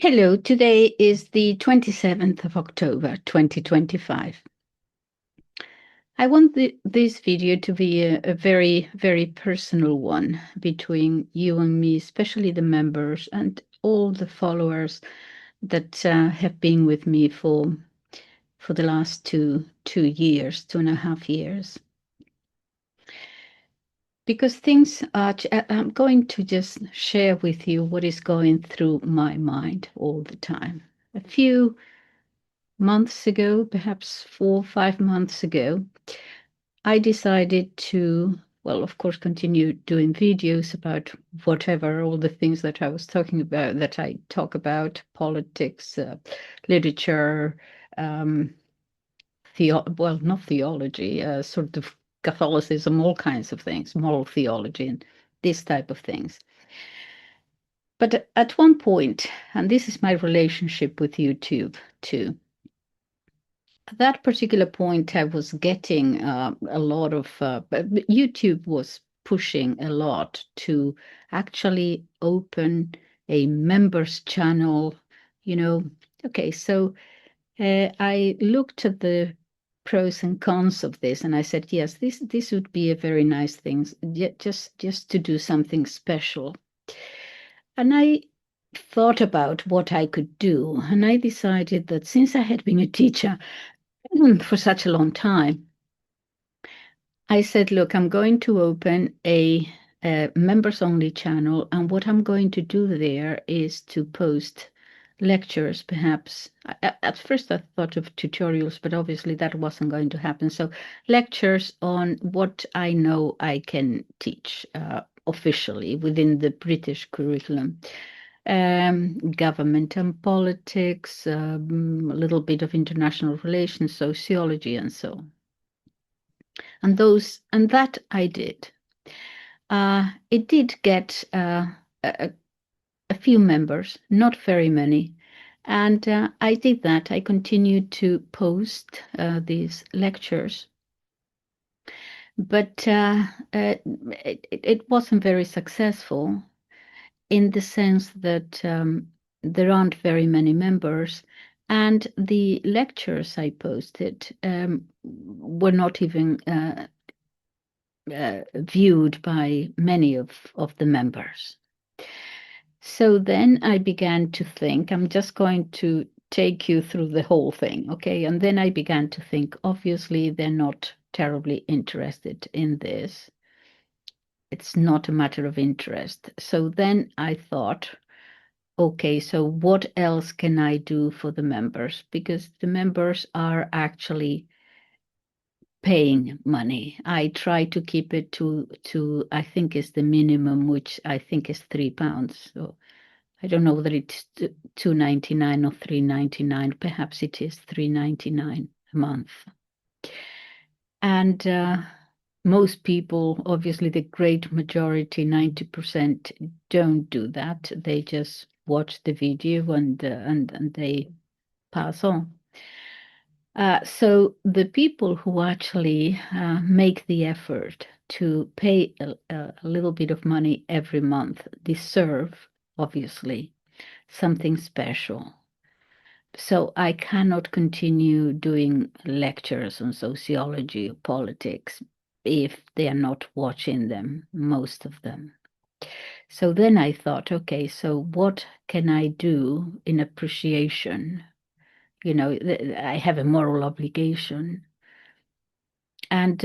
Hello, today is the 27th of October, 2025. I want this video to be a very, very personal one between you and me, especially the members and all the followers that have been with me for the last 2 years, 2.5 years. Because things are, I'm going to just share with you what is going through my mind all the time. A few months ago, perhaps 4 or 5 months ago, I decided to, well, of course, continue doing videos about whatever, all the things that I was talking about, that I talk about, politics, literature, um, well, not theology, sort of Catholicism, all kinds of things, moral theology, and this type of things. But at one point, and this is my relationship with YouTube too, at that particular point, I was getting a lot of, YouTube was pushing a lot to actually open a members channel, you know. Okay, so I looked at the pros and cons of this, and I said, yes, this would be a very nice thing, just to do something special. And I thought about what I could do, and I decided that since I had been a teacher for such a long time, I said, look, I'm going to open a members only channel, and what I'm going to do there is to post lectures, perhaps. At first, I thought of tutorials, but obviously that wasn't going to happen. So, lectures on what I know I can teach officially within the British curriculum. Government and politics, a little bit of international relations, sociology, and so on. And that I did. It did get a few members, not very many, and I did that. I continued to post these lectures, but it wasn't very successful in the sense that there aren't very many members, and the lectures I posted were not even viewed by many of the members. So then I began to think, I'm just going to take you through the whole thing, okay? And then I began to think, obviously, they're not terribly interested in this. It's not a matter of interest. So then I thought, okay, so what else can I do for the members? Because the members are actually paying money. I try to keep it to I think is the minimum, which I think is £3. So I don't know whether it's £2.99 or £3.99. Perhaps it is £3.99 a month. And most people, obviously the great majority, 90%, don't do that. They just watch the video and they pass on. So the people who actually make the effort to pay a little bit of money every month deserve, obviously, something special. So I cannot continue doing lectures on sociology or politics if they are not watching them, most of them. So then I thought, okay, so what can I do in appreciation? You know, I have a moral obligation. And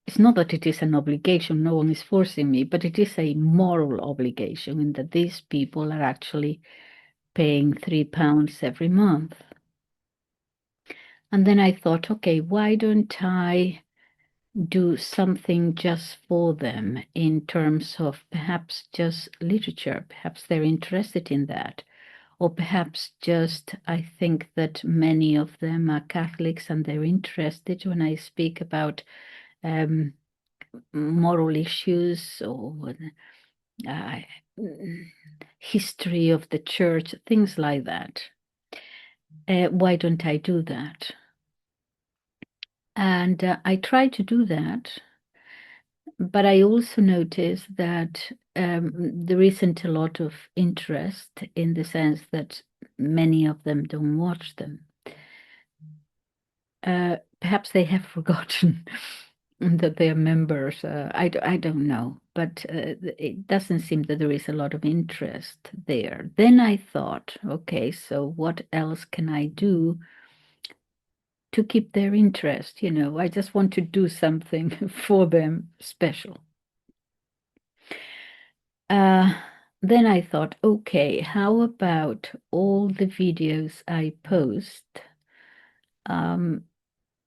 it's not that it is an obligation, no one is forcing me, but it is a moral obligation in that these people are actually paying £3 every month. And then I thought, okay, why don't I do something just for them in terms of perhaps just literature? Perhaps they're interested in that. Or perhaps just, I think that many of them are Catholics and they're interested when I speak about moral issues or uh, history of the church, things like that. Why don't I do that? And I try to do that, but I also notice that there isn't a lot of interest in the sense that many of them don't watch them. Perhaps they have forgotten that they are members. I don't know, but it doesn't seem that there is a lot of interest there. Then I thought, okay, so what else can I do to keep their interest? I just want to do something for them special. Uh, then I thought, okay, how about all the videos I post, um,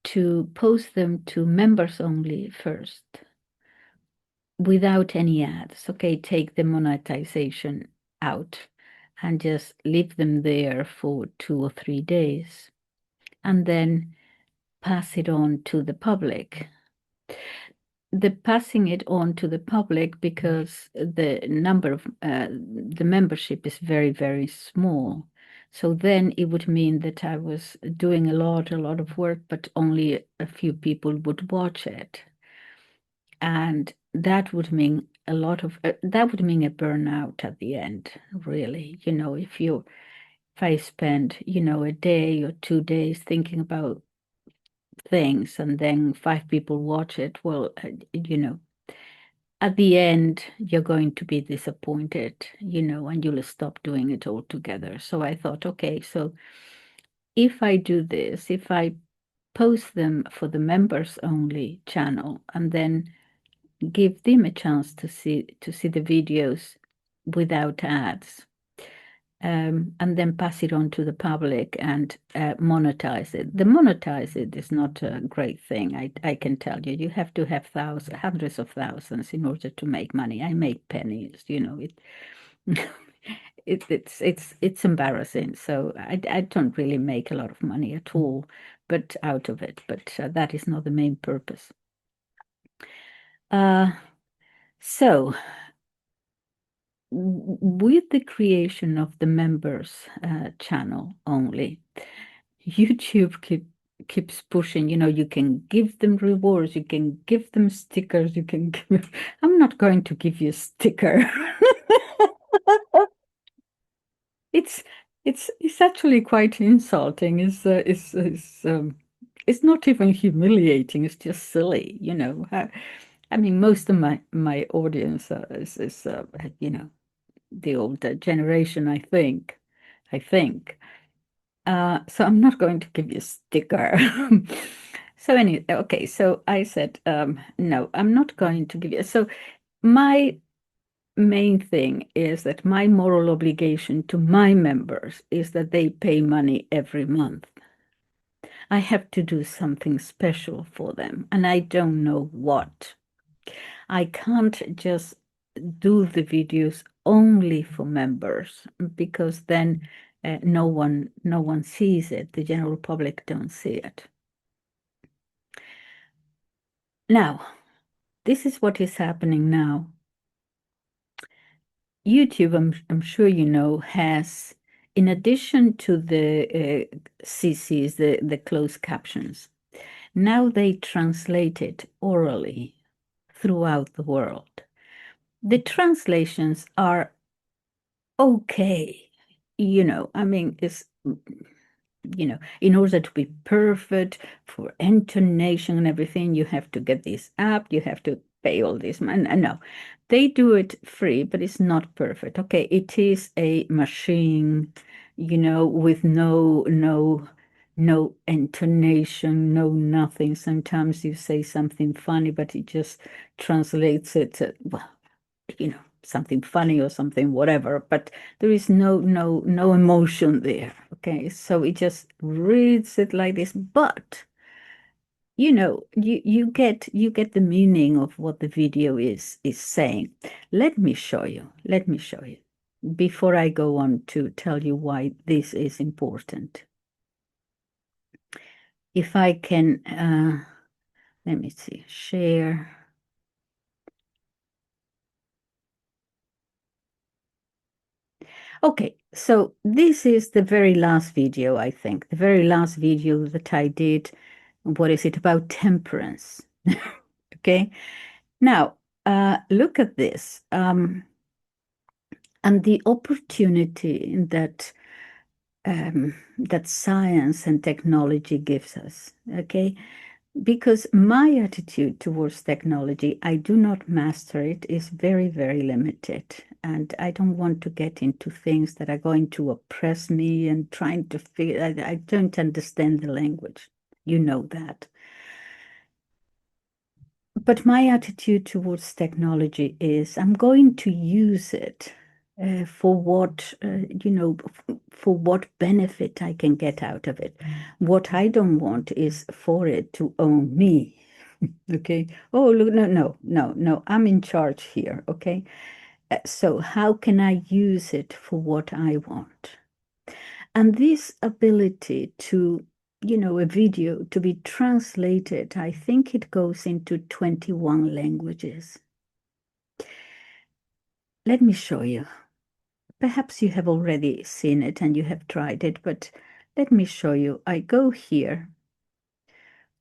to post them to members only first, without any ads. Okay, take the monetization out and just leave them there for 2 or 3 days, and then pass it on to the public. The passing it on to the public, because the number of the membership is very, very small. So then it would mean that I was doing a lot of work, but only a few people would watch it. And that would mean that would mean a burnout at the end, really. If I spend, a day or 2 days thinking about things and then 5 people watch it, well, at the end, you're going to be disappointed, and you'll stop doing it altogether. So I thought, okay, so if I do this, if I post them for the members only channel and then give them a chance to see the videos without ads, and then pass it on to the public and monetize it. The monetize it is not a great thing. I can tell you. You have to have hundreds of thousands in order to make money. I make pennies. It's embarrassing. So I don't really make a lot of money at all, but out of it. But that is not the main purpose. So with the creation of the members channel only, YouTube keeps pushing, you can give them rewards, you can give them stickers, you can give. I'm not going to give you a sticker. It's it's actually quite insulting. It's not even humiliating. It's just silly, I mean, most of my audience is the older generation, I think. I think. So I'm not going to give you a sticker. So anyway, okay, so I said, no, I'm not going to give you. So my main thing is that my moral obligation to my members is that they pay money every month. I have to do something special for them, and I don't know what. I can't just do the videos only for members, because then no one sees it. The general public don't see it. Now, this is what is happening now. YouTube, I'm sure you know, has, in addition to the CCs, the closed captions, now they translate it orally throughout the world. The translations are okay. I mean, in order to be perfect for intonation and everything, you have to get this app, you have to pay all this money. And no, they do it free, but it's not perfect. Okay, it is a machine, with no intonation, no nothing. Sometimes you say something funny, but it just translates it, well, something funny or something whatever, but there is no emotion there. Okay, so it just reads it like this, but you get the meaning of what the video is saying. Let me show you before I go on to tell you why this is important. If I can let me see, share. Okay, so this is the very last video, I think. The very last video that I did. What is it about temperance? Okay. Now, look at this. and the opportunity that science and technology gives us. Okay, because my attitude towards technology, I do not master it, is very, very limited. And I don't want to get into things that are going to oppress me and trying to figure, I don't understand the language. You know that. But my attitude towards technology is I'm going to use it for what, for what benefit I can get out of it. What I don't want is for it to own me. Okay. Oh, look, no, no, no, no. I'm in charge here. Okay. So how can I use it for what I want? And this ability to, a video to be translated, I think it goes into 21 languages. Let me show you. Perhaps you have already seen it and you have tried it, but let me show you. I go here.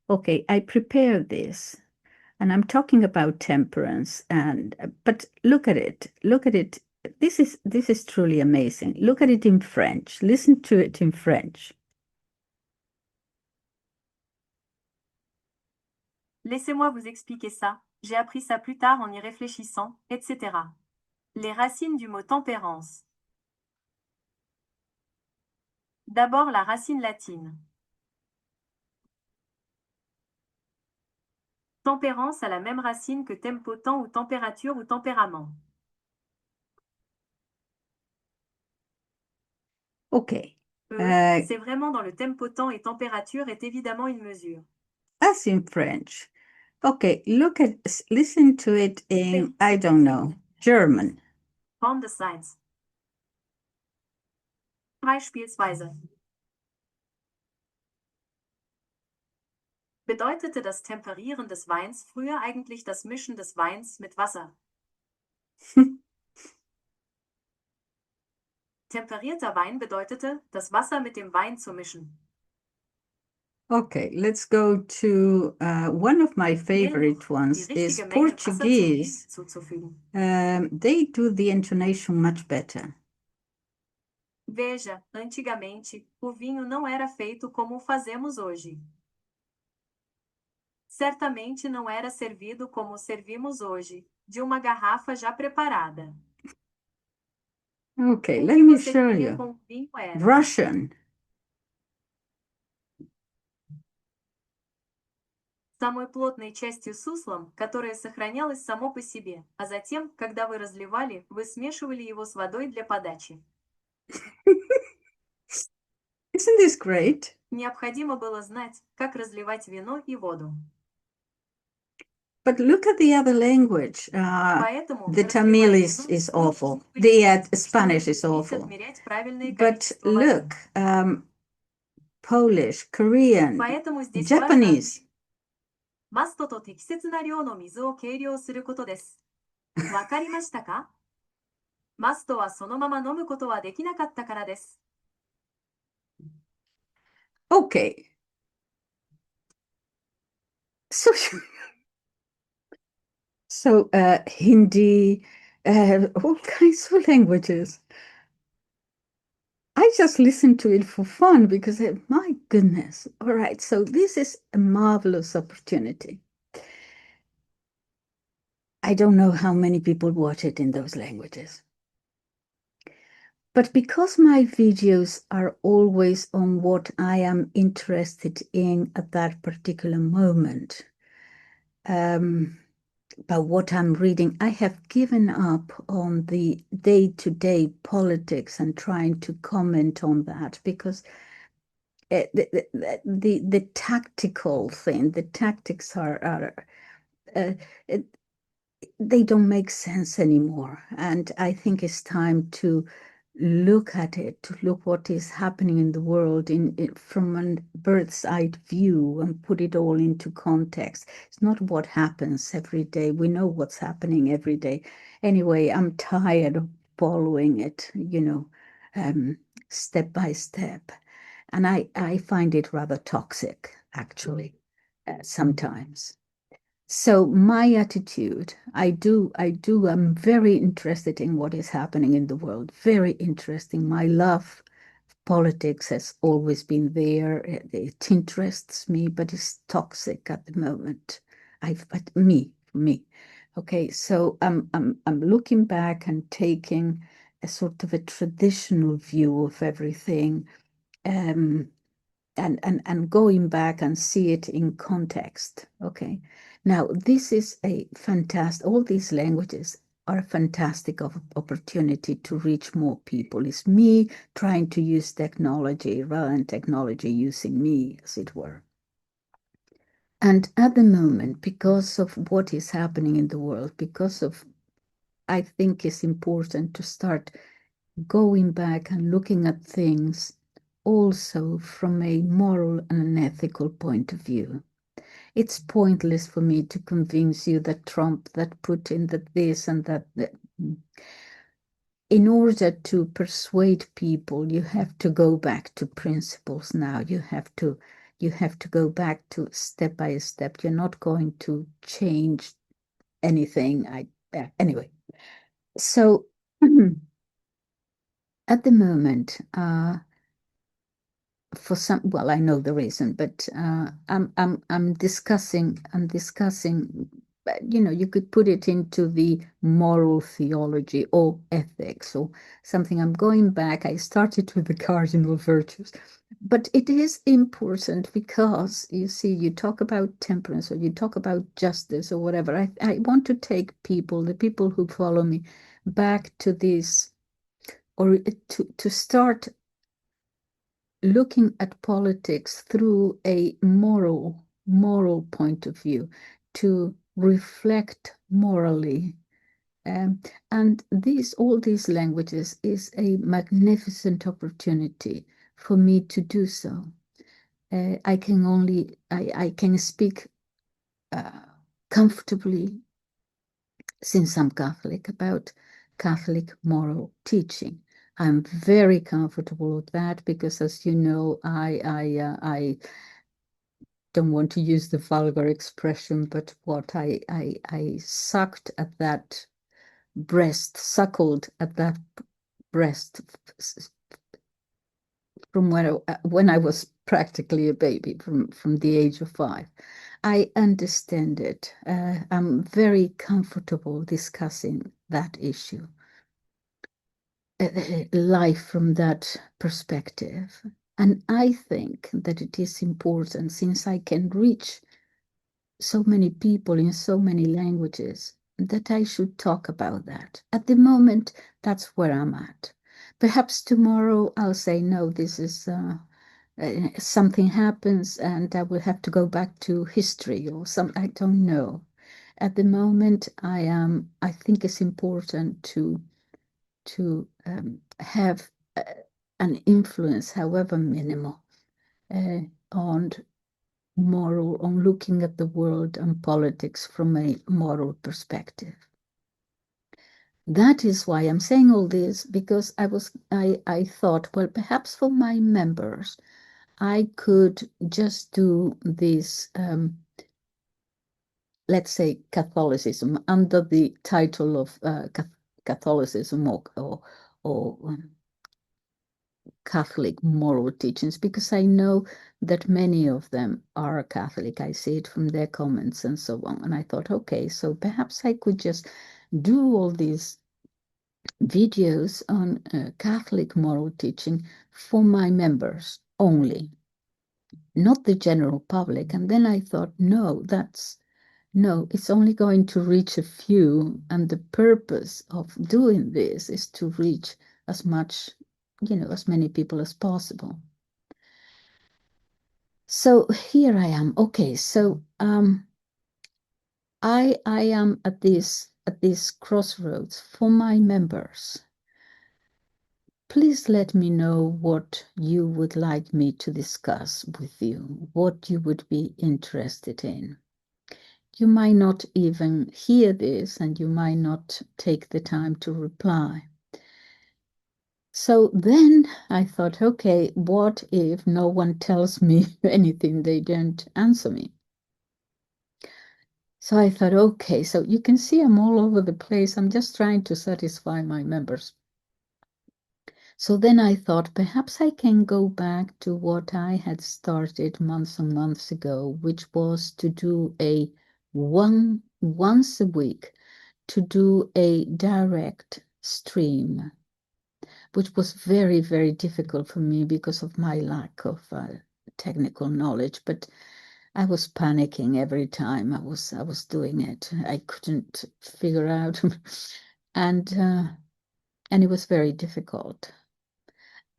Okay, I prepare this. And I'm talking about temperance, and but look at it. Look at it. This is truly amazing. Look at it in French. Listen to it in French. Laissez-moi vous expliquer ça. J'ai appris ça plus tard en y réfléchissant, etc. Les racines du mot tempérance. D'abord la racine latine. Tempérance a la même racine que tempo-temps ou température ou tempérament. Ok. C'est vraiment dans le tempo-temps et température est évidemment une mesure. As in French. Okay, listen to it in, I don't know, German. Von des Seins. Beispielsweise. Bedeutete das Temperieren des Weins früher eigentlich das Mischen des Weins mit Wasser? Temperierter Wein bedeutete, das Wasser mit dem Wein zu mischen. Okay, let's go to one of my favorite ones is Portuguese. They do the intonation much better. Veja, antigamente, o vinho não era feito como o fazemos hoje. Certamente não era servido como o servimos hoje, de uma garrafa já preparada. Okay, O let que me você show comia you. com o vinho era Russian. самой плотной частью суслом, которое сохранялось само по себе, а затем, когда вы разливали, вы смешивали его с водой для подачи. Isn't this great? Необходимо было знать, как разливать вино и воду. But look at the other language. The Tamil is awful. The Spanish is awful. But look, Polish, Korean, Japanese. マストと適切な量の水を計量することです。わかりましたか？マストはそのまま飲むことはできなかったからです。Okay. So Hindi, all kinds of languages. I just listen to it for fun because, my goodness. All right, so this is a marvelous opportunity. I don't know how many people watch it in those languages. But because my videos are always on what I am interested in at that particular moment, about what I'm reading, I have given up on the day-to-day politics and trying to comment on that because the tactical thing, the tactics are they don't make sense anymore. And I think it's time to look at it, to look what is happening in the world from a bird's eye view and put it all into context. It's not what happens every day. We know what's happening every day. Anyway, I'm tired of following it, step by step. And I find it rather toxic, actually, sometimes. So my attitude, I'm very interested in what is happening in the world. Very interesting. My love of politics has always been there. It interests me, but it's toxic at the moment. But me. Okay, so I'm looking back and taking a sort of a traditional view of everything. Um, and going back and see it in context. Okay. Now, this is a fantastic, all these languages are a fantastic opportunity to reach more people. It's me trying to use technology rather than technology using me, as it were. And at the moment, because of what is happening in the world, because of, I think it's important to start going back and looking at things also from a moral and an ethical point of view. It's pointless for me to convince you that Trump, that Putin, that this and that. In order to persuade people, you have to go back to principles now. You have to go back to step by step. You're not going to change anything. Anyway. So at the moment, for some, well, I know the reason, but I'm discussing, you could put it into the moral theology or ethics or something. I'm going back. I started with the cardinal virtues, but it is important because you see, you talk about temperance or you talk about justice or whatever. I want to take people, the people who follow me, back to this, or to start looking at politics through a moral point of view, to reflect morally. And all these languages is a magnificent opportunity for me to do so. I can speak comfortably, since I'm Catholic, about Catholic moral teaching. I'm very comfortable with that because, as you know, I don't want to use the vulgar expression, but what I sucked at that breast, suckled at that breast from when I was practically a baby, from the age of 5. I understand it. I'm very comfortable discussing that issue, life from that perspective. And I think that it is important, since I can reach so many people in so many languages, that I should talk about that. At the moment, that's where I'm at. Perhaps tomorrow I'll say, no, this is something happens and I will have to go back to history or something. I don't know. At the moment, I think it's important to have an influence, however minimal, on looking at the world and politics from a moral perspective. That is why I'm saying all this, because I thought, well, perhaps for my members, I could just do this, let's say, Catholicism under the title of Catholicism or Catholic moral teachings, because I know that many of them are Catholic. I see it from their comments and so on. And I thought, okay, so perhaps I could just do all these videos on Catholic moral teaching for my members only, not the general public. And then I thought, no, it's only going to reach a few. And the purpose of doing this is to reach as much, as many people as possible. So here I am. Okay, so I am at this crossroads for my members. Please let me know what you would like me to discuss with you, what you would be interested in. You might not even hear this and you might not take the time to reply. So then I thought, okay, what if no one tells me anything? They don't answer me. So I thought, okay, so you can see I'm all over the place. I'm just trying to satisfy my members. So then I thought perhaps I can go back to what I had started months and months ago, which was to do once a week, to do a direct stream, which was very, very difficult for me because of my lack of technical knowledge. But I was panicking every time I was doing it. I couldn't figure out, and it was very difficult.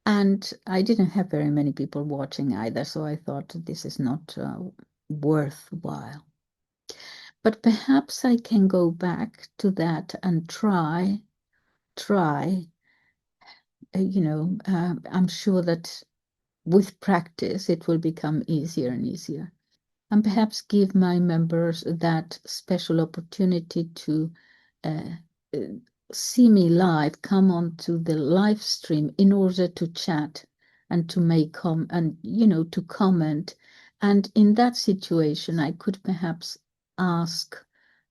And I didn't have very many people watching either, so I thought this is not worthwhile. But perhaps I can go back to that and try. I'm sure that with practice it will become easier and easier. And perhaps give my members that special opportunity to uh, uh, see me live, come on to the live stream in order to chat and to make to comment. And in that situation, I could perhaps ask,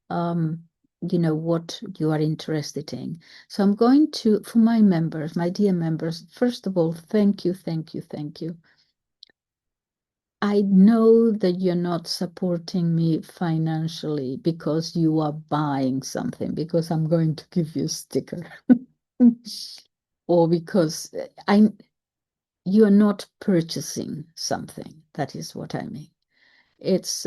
what you are interested in. So I'm going to, for my members, my dear members, first of all, thank you, thank you, thank you. I know that you're not supporting me financially because you are buying something, because I'm going to give you a sticker, or because you're not purchasing something. That is what I mean. It's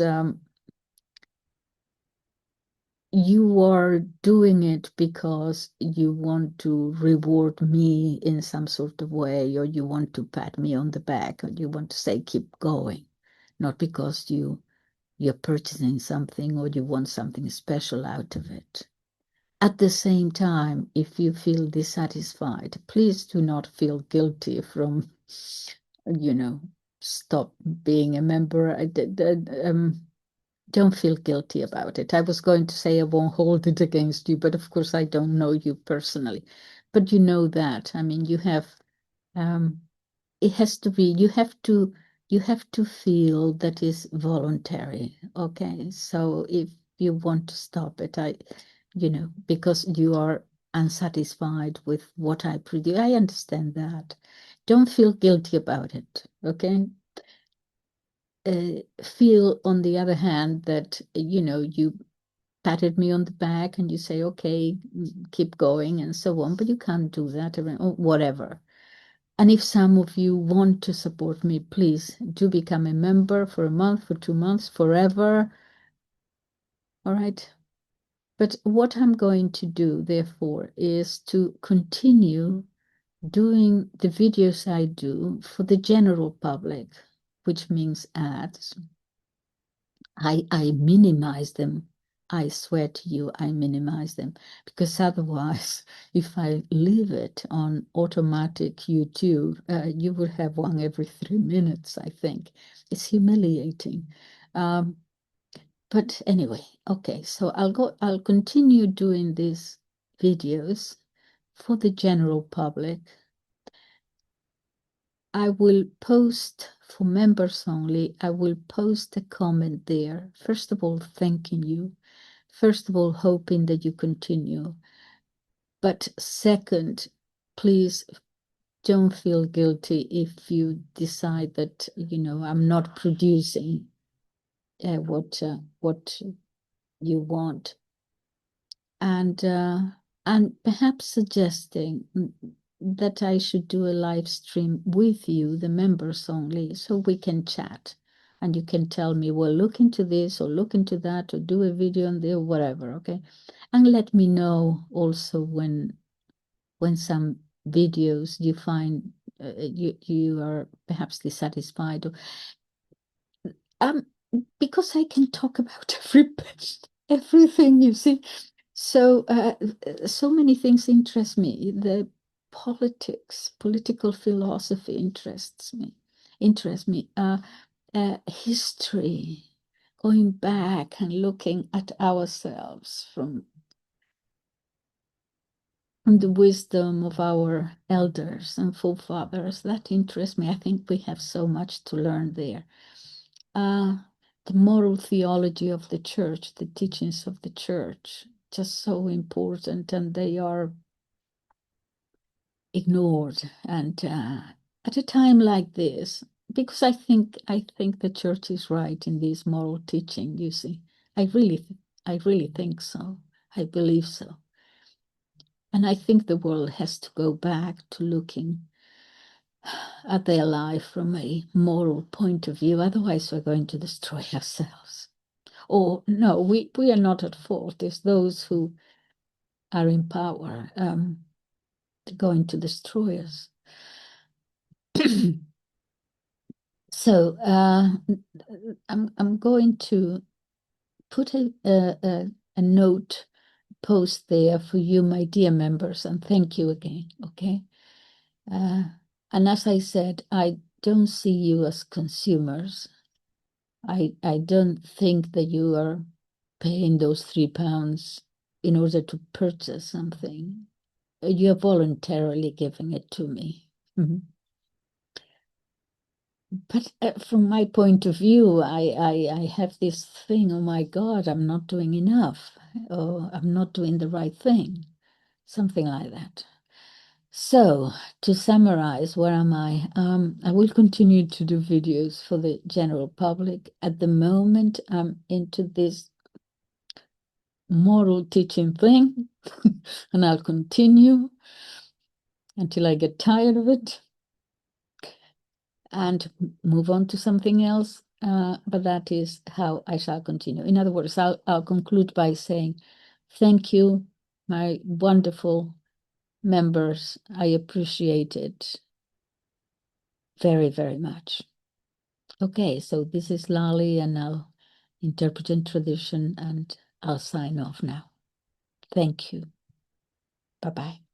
you are doing it because you want to reward me in some sort of way, or you want to pat me on the back, or you want to say keep going, not because you're purchasing something or you want something special out of it. At the same time, if you feel dissatisfied, please do not feel guilty from, stop being a member. Don't feel guilty about it. I was going to say I won't hold it against you, but of course I don't know you personally. But you know that. I mean, you have it has to be, you have to feel that is voluntary. Okay. So if you want to stop it, because you are unsatisfied with what I produce, I understand that. Don't feel guilty about it. Okay. Feel on the other hand that you patted me on the back and you say okay, keep going and so on, but you can't do that or whatever. And if some of you want to support me, please do become a member for a month, for 2 months, forever. All right. But what I'm going to do, therefore, is to continue doing the videos I do for the general public, which means ads. I minimize them. I swear to you, I minimize them because otherwise, if I leave it on automatic YouTube, you will have one every 3 minutes, I think. It's humiliating. Um, but anyway, okay, so I'll continue doing these videos for the general public. I will post for members only. I will post a comment there. First of all, thanking you. First of all, hoping that you continue. But second, please don't feel guilty if you decide that, I'm not producing what you want. And perhaps suggesting that I should do a live stream with you, the members only, so we can chat. And you can tell me, well, look into this or look into that or do a video on there, whatever, okay? And let me know also when some videos you find you are perhaps dissatisfied, or um because I can talk about everything, you see. So so many things interest me. The political philosophy interests me. History, going back and looking at ourselves from the wisdom of our elders and forefathers, that interests me. I think we have so much to learn there. the moral theology of the church, the teachings of the church, just so important, and they are ignored. And at a time like this, because I think the church is right in this moral teaching. You see, I really think so. I believe so, and I think the world has to go back to looking at their life from a moral point of view. Otherwise, we're going to destroy ourselves. Or no, we are not at fault. It's those who are in power going to destroy us. So I'm going to put a note post there for you, my dear members, and thank you again. Okay, and as I said, I don't see you as consumers. I don't think that you are paying those £3 in order to purchase something. You're voluntarily giving it to me. Mm-hmm. But from my point of view, I have this thing, oh my God, I'm not doing enough, or I'm not doing the right thing, something like that. So to summarize, where am I? I will continue to do videos for the general public. At the moment, I'm into this moral teaching thing, and I'll continue until I get tired of it and move on to something else. But that is how I shall continue. In other words, I'll conclude by saying thank you, my wonderful members. I appreciate it very, very much. Okay, so this is Lali, and I'll interpreting tradition, and I'll sign off now. Thank you. Bye-bye.